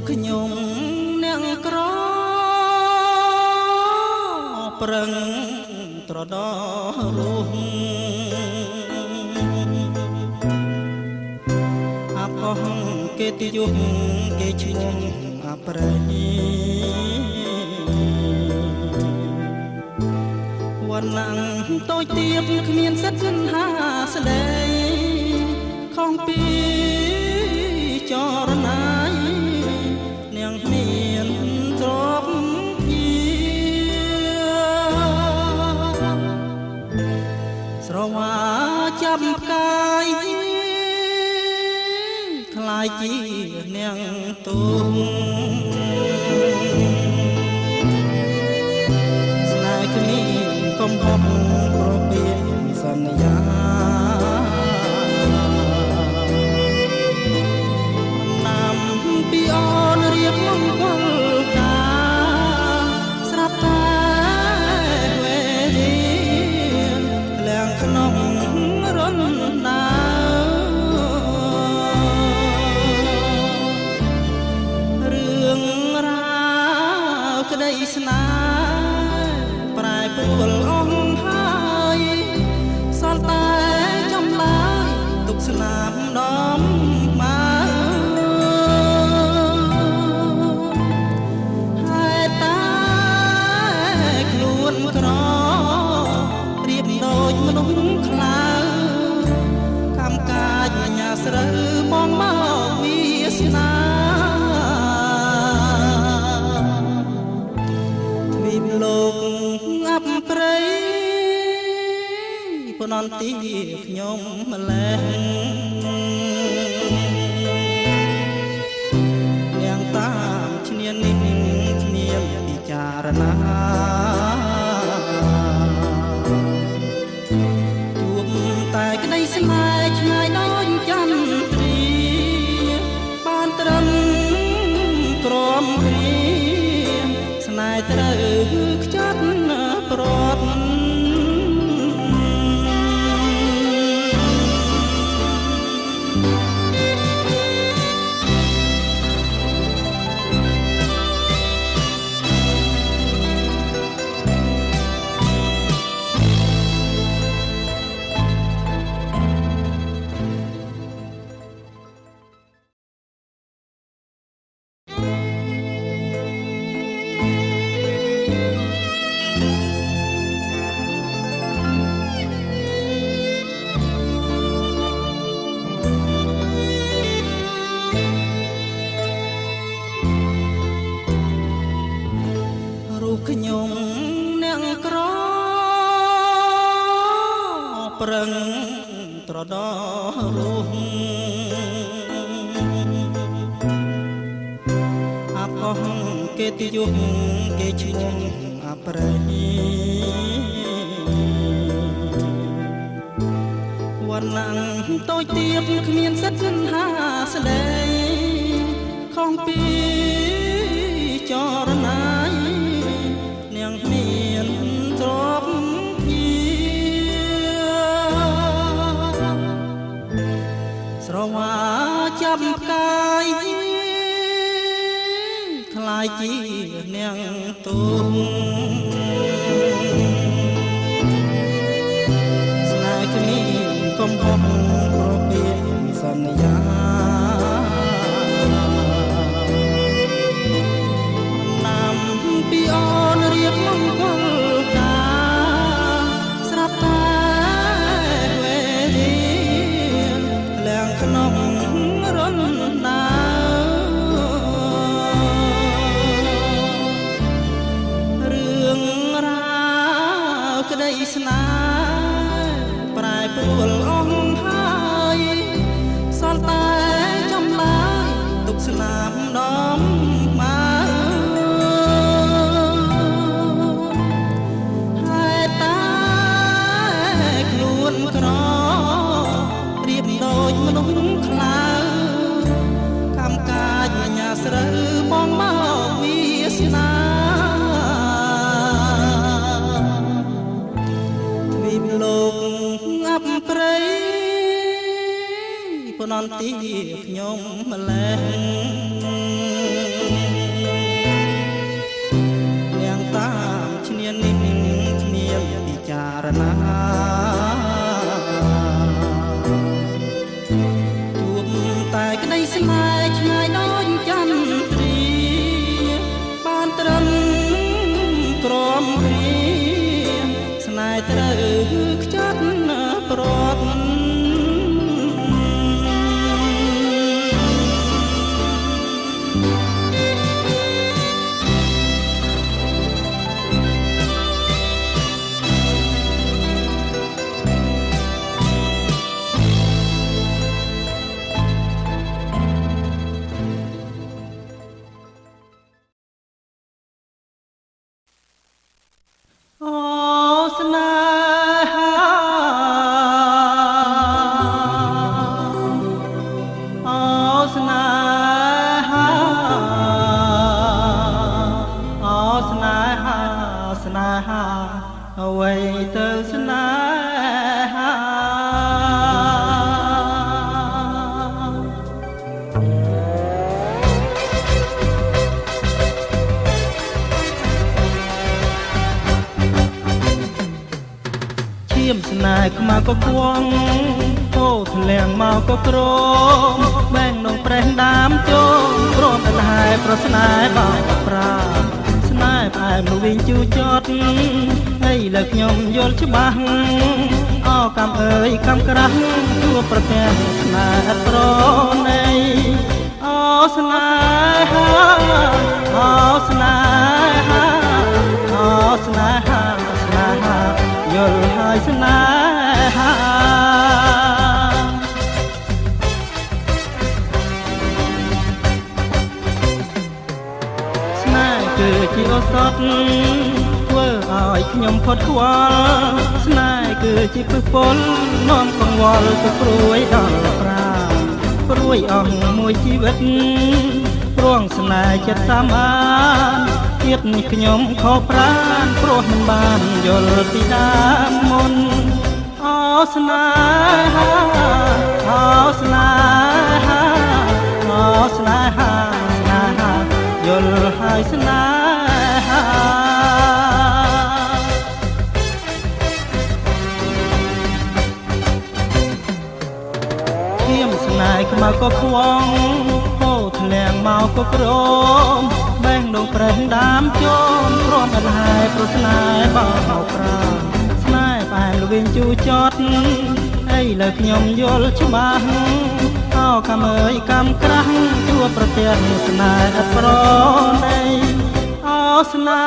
ខ្ញុំអ្នកក្រប្រឹងត្រដោរស់អបអស់គេទីយុគគេឈ្មោះអប្រេវណ្ណងតូចទៀតគ្មានសិទ្ធិហាស្ដីខំពីចរណាយនាងមានទ្រពជាស្រវាចាប់ផ្កាយខ្លាយជានាងទុំស្នេហ៍គ្មានកំហុសប្រពៃសន្យាណាំពីអូនរៀបមង្គលការស្រាប់តែវេលាលៀងក្នុងរនដារឿងរ៉ាវក្តីស្នេហ៍ប្រែប្រួលអស់ហើយសល់តែចំឡាយទុកស្នាមដំមកហេតុតែខ្លួនក្រប្រៀបដូចមនុស្សខ្លាកម្មកាចញ៉ាស្រូវបងមកវាសនាទ្វីបលោកអាប់ព្រៃប៉ុន្តែខ្ញុំម្លេះនាងតាមឈ្នាននេះគ្មានពិចារណាជួបតែក្តីស្នេហ៍ឆ្ងាយដូចចន្ទ្រាបានត្រឹមក្រមគ្រាស្នេហ៍ត្រូវខ្ចាត់ប្រត់ខ្ញុំអ្នកក្រប្រឹងត្រដោរស់អបអស់គេទីយុគគេឈ្មោះអប្រេវណ្ណងតូចទៀតគ្មានសិទ្ធិហាស្ដីខំពីចរណាយនាងមានទ្រពជាស្រវាចាប់ផ្កាយខ្លាយជានាងទុំស្នេហ៍គ្មានកំហុសប្រពៃសន្យាណាំពីអូនរៀបមង្គលការស្រាប់តែវេលាលៀងក្នុងរនដារឿងរ៉ាវក្តីស្នេហ៍ប្រែប្រួលអស់ហើយសល់តែចំឡាយទុកស្នាមដំមកហេតុតែខ្លួនក្រប្រៀបដូចមនុស្សខ្លាកម្មកាចញ៉ាស្រូវបងមកវាសនាទ្វីបលោកអាប់ព្រៃប៉ុន្តែខ្ញុំម្លេះ តែក្តីស្នេហ៍ឆ្ងាយដូចចន្ទ្រាបានត្រឹមក្រំគ្រាស្នេហ៍ត្រូវខ្ចាត់ប្រត់អូស្នេហាអូស្នេហាអូស្នេហាស្នេហាអ្វីទៅស្នេហាឈាមស្នេហ៍ខ្មៅក៏គួងហូរធ្លាងមកក៏ក្រមបែងនងប្រេះដាមជោមព្រមតែហែប្រស្នេហ៍បោកប្រាស្នេហ៍ផ្អែមនោះវិញជូរចត់ហើយលើខ្ញុំយល់ច្បាស់អោកំអើយកំក្រាស់ជួបប្រទះស្នេហ៍អត់ប្រណីអូស្នេហាអូស្នេហាអូស្នេហាស្នេហាយល់ហើយស្នេហាស្នេហ៍គឺជាឱសថធ្វើឲ្យខ្ញុំផុតខ្វល់ស្នេហ៍គឺជាពឹសពលនាំកង្វល់ទៅព្រួយដល់ប្រាព្រួយអស់មួយជីវិតព្រោះស្នេហ៍ចិត្តសាមានទៀតនេះខ្ញុំខកប្រាណព្រោះមិនបានយល់ពីដើមមុនអូស្នេហាអូស្នេហាអូស្នេហាស្នេហាយល់ហើយស្នេហាឈាមស្នេហ៍ខ្មៅក៏ខ្វងហូរធ្លាងមកក៏ក្រមបែងដងប្រេះដាមជោមព្រមអត់ហែប្រស្នេហ៍បោកប្រាស្នេហ៍ផ្អែមល្វីងជូរចត់អីលើខ្ញុំយល់ច្បាស់អោកំអើយកំក្រាស់ជួបប្រទះស្នេហ៍អត់ប្រណីអូស្នេ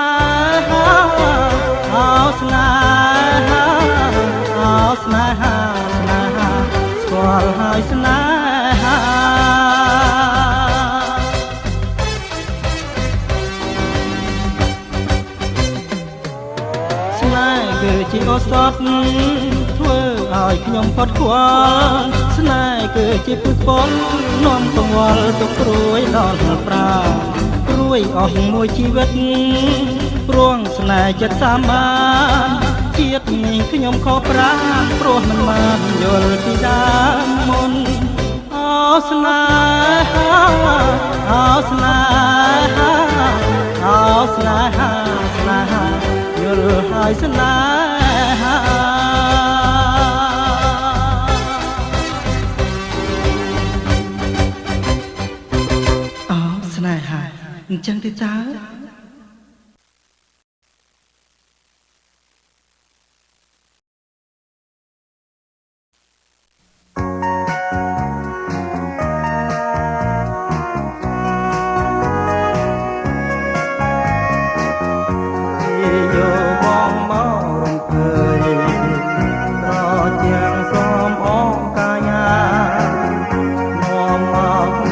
ហាអូស្នេហាអូស្នេហាស្នេហាស្គាល់ហើយស្នេហាស្នេហ៍គឺជាឱសថធ្វើឲ្យខ្ញុំផុតខ្វល់ស្នេហ៍គឺជាពឹសពលនាំកង្វល់ទៅព្រួយដល់ប្រាព្រួយអស់មួយជីវិតព្រោះស្នេហ៍ចិត្តសាមានជាតិនេះខ្ញុំខកប្រាណព្រោះមិនបានយល់ពីដើមមុនអូស្នេហាអូស្នេហាអូស្នេហាស្នេហាយល់ហើយស្នេហាអូស្នេហាអញ្ចឹងទេតើ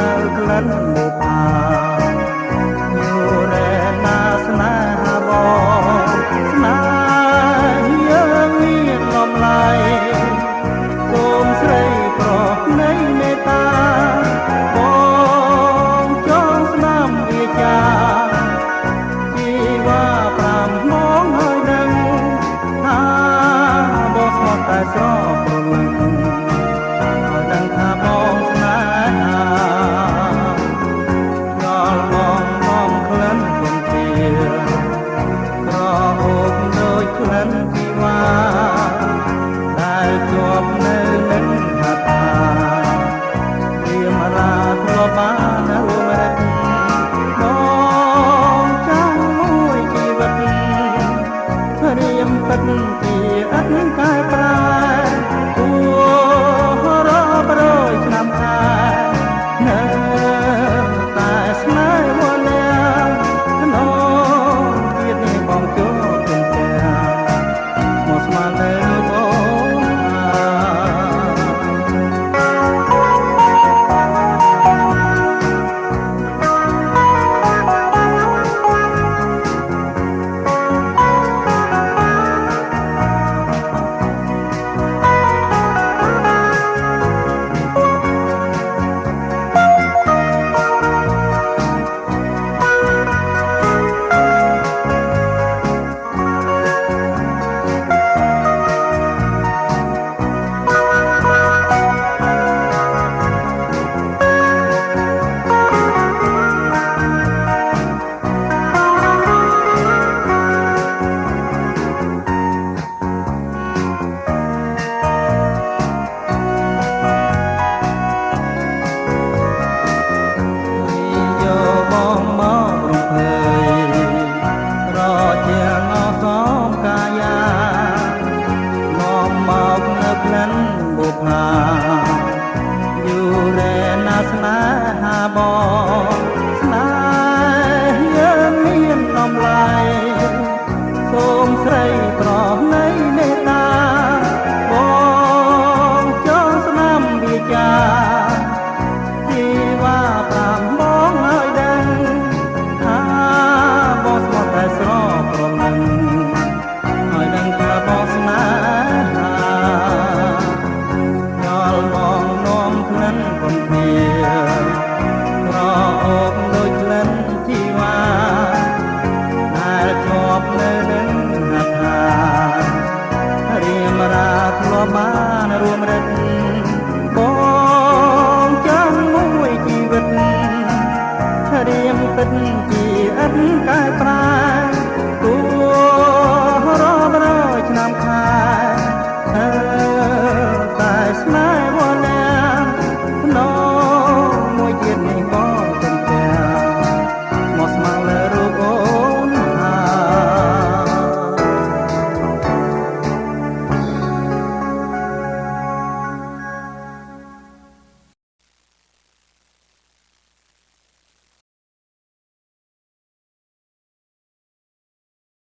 នៅក្លិនបុផា ស្នេហាបង